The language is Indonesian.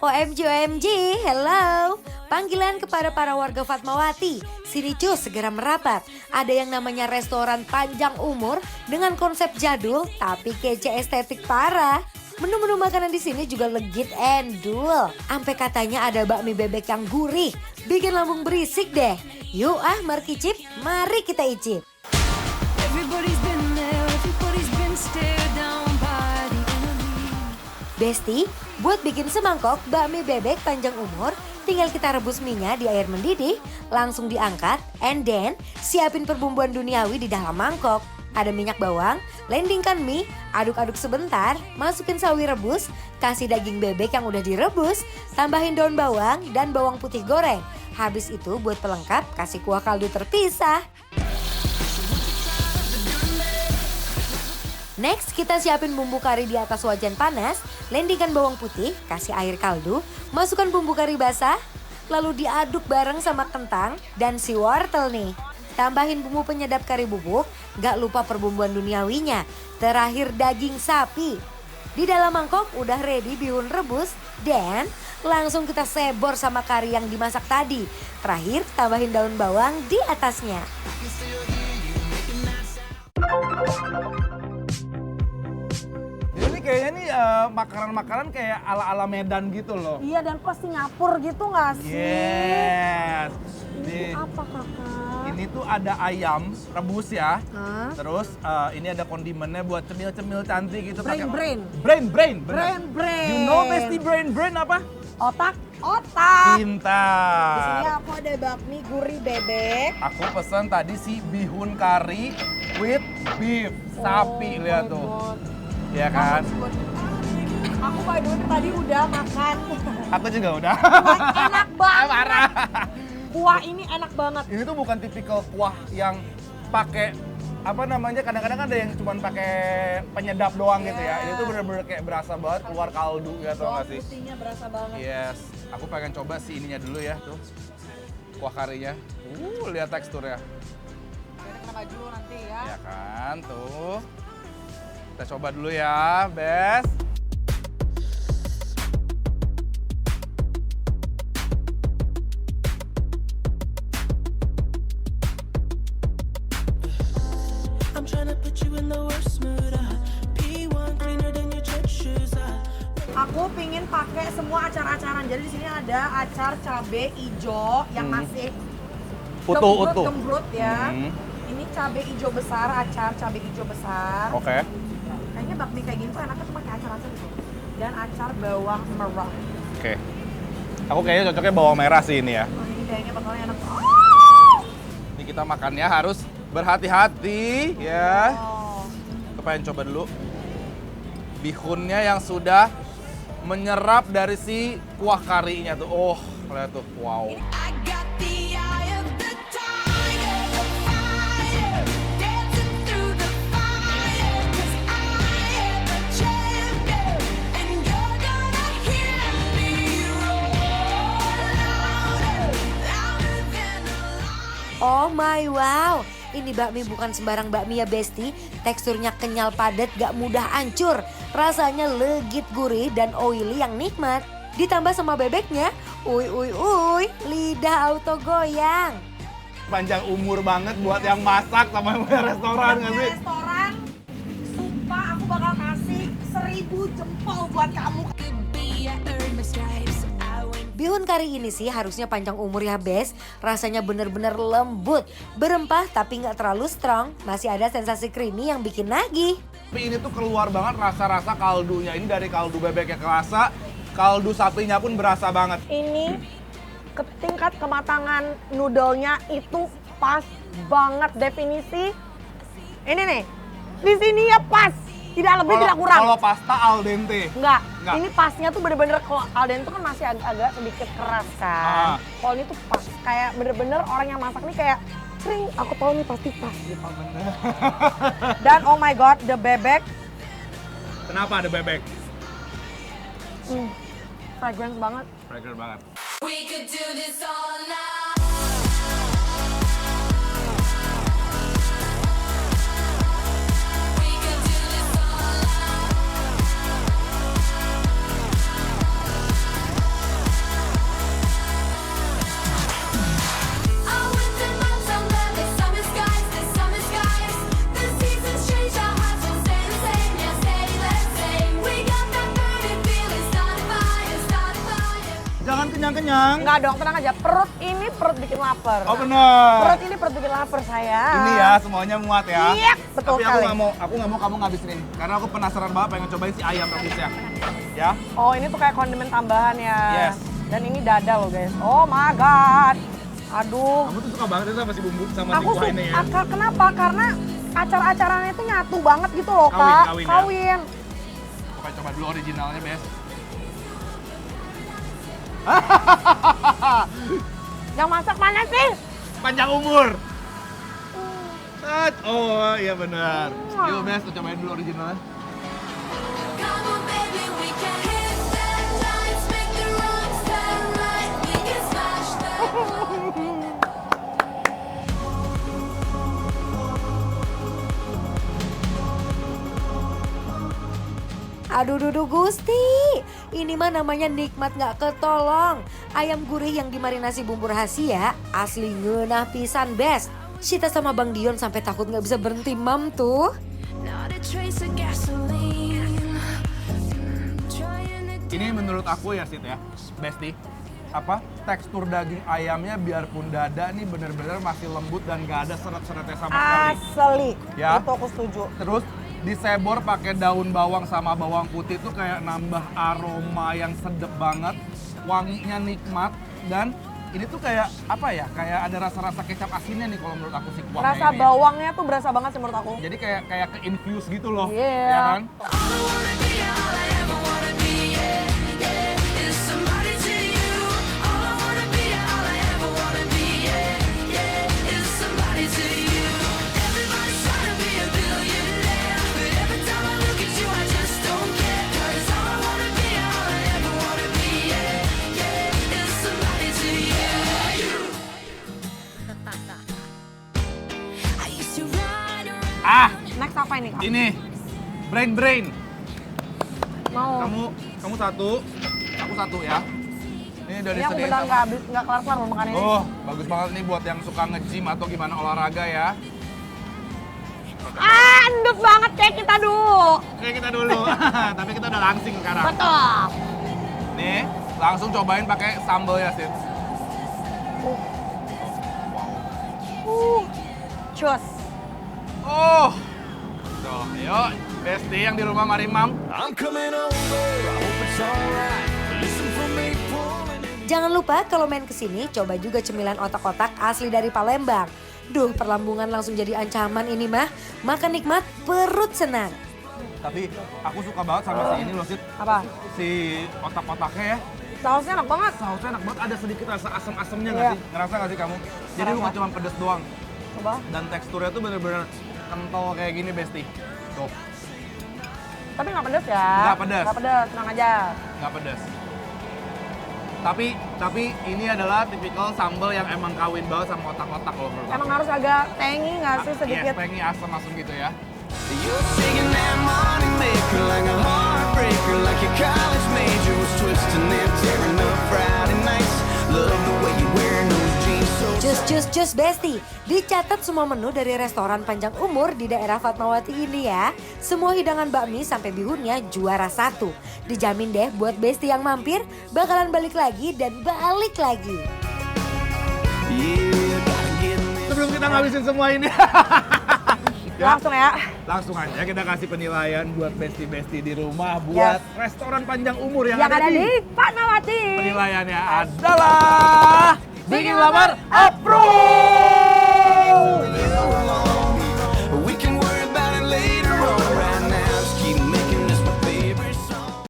OMG, OMG, hello. Panggilan kepada para warga Fatmawati. Sini cus, segera merapat. Ada yang namanya restoran panjang umur dengan konsep jadul tapi kece estetik parah. Menu-menu makanan di sini juga legit endul. Sampai katanya ada bakmi bebek yang gurih, bikin lambung berisik deh. Yuk mari icip, mari kita icip. Besti, buat bikin semangkok bakmi bebek panjang umur, tinggal kita rebus minyak di air mendidih, langsung diangkat, and then siapin perbumbuan duniawi di dalam mangkok. Ada minyak bawang, landingkan mie, aduk-aduk sebentar, masukin sawi rebus, kasih daging bebek yang udah direbus, tambahin daun bawang dan bawang putih goreng. Habis itu buat pelengkap, kasih kuah kaldu terpisah. Next, kita siapin bumbu kari di atas wajan panas, landingkan bawang putih, kasih air kaldu, masukkan bumbu kari basah, lalu diaduk bareng sama kentang dan si wortel nih. Tambahin bumbu penyedap kari bubuk, gak lupa perbumbuan duniawinya. Terakhir daging sapi. Di dalam mangkok udah ready bihun rebus, dan langsung kita sebor sama kari yang dimasak tadi. Terakhir tambahin daun bawang di atasnya. Ini kayaknya nih makanan-makanan kayak ala-ala Medan gitu loh. Iya, dan plus Singapura gitu nggak sih? Yes. Ini apa kakak? Ini tuh ada ayam rebus ya. Hah? Terus ini ada kondimennya buat cemil-cemil cantik gitu. Brain. Bener. You know Besti brain apa? Otak. Di sini Pintar. aku ada bakmi gurih bebek. Aku pesen tadi si bihun kari with beef. Sapi, lihat my tuh. God. Ya kan? Aku by the way tadi udah makan. Aku juga udah. Enak banget. Parah. Kuah ini enak banget. Ini tuh bukan tipikal kuah yang pakai apa namanya, kadang-kadang ada yang cuma pakai penyedap doang gitu ya. Ini tuh bener-bener kayak berasa banget keluar kaldu ya, tau gak sih? Putihnya berasa banget. Yes, aku pengen coba si ininya dulu ya tuh. Kuah karinya. Lihat teksturnya. Kita kena baju nanti ya. Ya kan, tuh. Kita coba dulu ya, Bes. I'm tryna put you in the worst mood. P1 cleaner than your church shoes. Aku pingin pakai semua acar-acaran. Jadi di sini ada acar cabe ijo yang masih Utuh. gembrut ya. Hmm. Ini cabe ijo besar, acar cabe ijo besar. Oke. Kayaknya bakmi kayak gini tuh enaknya tuh pakai acar-acar gitu. Dan acar bawang merah. Oke. Aku kayaknya cocoknya bawang merah sih ini ya. Oh, ini kayaknya bakalan enak. Ini kita makannya harus berhati-hati ya. Oh. Aku pengen coba dulu bihunnya yang sudah menyerap dari si kuah karinya tuh. Oh, lihat tuh. Wow. I got the eye of the tiger, the fire, dancing through the fire. 'Cause I am a champion, and you're gonna hear me roar louder, louder than a lion. Oh my wow, ini bakmi bukan sembarang bakmi ya Besti. Teksturnya kenyal padat, gak mudah hancur. Rasanya legit gurih dan oily yang nikmat. Ditambah sama bebeknya, uy, lidah auto goyang. Panjang umur banget buat yang masak sama yang punya restoran nggak sih? Restoran, sumpah aku bakal kasih 1000 jempol buat kamu. Could be I earned my stripes. I went Bihun kari ini sih harusnya panjang umur ya Bes. Rasanya bener-bener lembut, berempah tapi nggak terlalu strong. Masih ada sensasi creamy yang bikin nagih. Tapi ini tuh keluar banget rasa-rasa kaldunya. Ini dari kaldu bebeknya kerasa, kaldu sapinya pun berasa banget. Ini tingkat kematangan noodle-nya itu pas banget definisi. Ini nih, di sini ya pas, tidak lebih tidak kurang. Kalau pasta al dente. Enggak, Enggak. ini pasnya tuh bener-bener kalau al dente tuh kan masih agak sedikit keras kan. Kalau ini tuh pas, kayak bener-bener orang yang masak nih kayak kering, aku tahu nih pasti pas gitu. Dan oh my god, the bebek, Kenapa ada bebek? fragrance banget. Fragrant banget. We could do this all night. We could do this all night. kenyang. Enggak dong, tenang aja. Perut ini perut bikin lapar. Oh benar. Perut ini perut bikin lapar saya. Ini ya semuanya muat ya. Iya, betul Tapi sekali. aku nggak mau kamu ngabisin ini. Karena aku penasaran banget pengen cobain si ayam rebusnya. Ya. Oh, ini tuh kayak kondimen tambahan ya. Yes. Dan ini dada loh guys. Oh my god. Aduh. Kamu tuh suka banget itu sama si bumbu sama si Aku kuah ini ya. kenapa? Karena acara-acaranya itu nyatu banget gitu loh, Kawin, Kak. kawin ya. Kawin. Oke, coba dulu originalnya, Bes. Yang masak mana sih? Panjang umur. Oh iya benar. Yuk, Bes, kita cobain dulu originalnya. Come on, baby, we can hit that lights, make the wrong turn right, we can smash that. Aduh dudu Gusti, ini mah namanya nikmat gak ketolong. Ayam gurih yang dimarinasi bumbu rahasia, asli ngeunah pisan best. Sita sama Bang Dion sampai takut gak bisa berhenti mam tuh. Not a trace of gasoline. Trying to Ini menurut aku ya, Sid ya, Besti. Tekstur daging ayamnya biarpun dada nih bener-bener masih lembut dan gak ada seret-seretnya sama sekali. Asli. Ya. Itu aku setuju. Terus disebor pakai daun bawang sama bawang putih itu kayak nambah aroma yang sedep banget, wanginya nikmat, dan ini tuh kayak apa ya? Kayak ada rasa-rasa kecap asinnya nih kalau menurut aku si kuahnya Rasa ini. bawangnya tuh berasa banget sih menurut aku. Jadi kayak ke infuse gitu loh, Iya. ya kan? all I wanna be, all I ever wanna be, yeah, yeah, is somebody to you. All I wanna be, all I ever wanna be, yeah, yeah, is somebody to you. Everybody's trying to be a billionaire, but every time I look at you, I just don't care. 'Cause all I wanna be, all I ever wanna be, yeah, yeah, is somebody to you. I used to ride around. Ah, Next apa ini, Kak? ini brain. Mau. Kamu satu, aku satu ya. Ini udah Ini aku disediain beneran sama. nggak kelar-kelar loh makan ini. Oh, bagus banget nih buat yang suka nge-gym atau gimana olahraga ya. Endut banget kayak kita dulu. Oke, kita dulu. Tapi kita udah langsing sekarang. Betul. Nih, langsung cobain pakai sambal ya, Sid. Cus. Oh. Tuh, yuk. Besti yang di rumah Marimam. I'm coming over, I hope it's alright. Listen for me pulling in. Jangan lupa kalau main kesini coba juga cemilan otak-otak asli dari Palembang. Duh, perlambungan langsung jadi ancaman ini mah. Makan nikmat, perut senang. Tapi aku suka banget sama si ini loh, Sid. Apa? Si otak-otaknya ya. Sausnya enak banget. Sausnya enak banget, ada sedikit rasa asam-asamnya nggak Iya. sih? Ngerasa nggak sih kamu? Jadi Ngerasa. bukan cuma pedes doang. Coba. Dan teksturnya tuh bener-bener kental kayak gini, Besti. Tuh, Tapi nggak pedes ya? Nggak pedes. Nggak pedes, tenang aja. nggak pedes. Tapi ini adalah tipikal sambal yang emang kawin banget sama otak-otak loh menurut Emang aku. harus agak tangy nggak sih Yes, sedikit? pengen asam-asam gitu ya. You're taking that money maker like a heartbreaker, like your college major was twisting and tearing up Friday nights. Love the way you wearing those jeans so Cus Besti, dicatat semua menu dari restoran panjang umur di daerah Fatmawati ini ya. Semua hidangan bakmi sampai bihunnya juara satu. Dijamin deh buat Besti yang mampir bakalan balik lagi dan balik lagi. yeah, gotta get in this. Sebelum kita ngabisin semua ini, Langsung ya. langsung aja kita kasih penilaian buat Besti-Besti di rumah buat restoran panjang umur yang, Yang ada di Fatmawati. Penilaiannya adalah bikin lapar approve.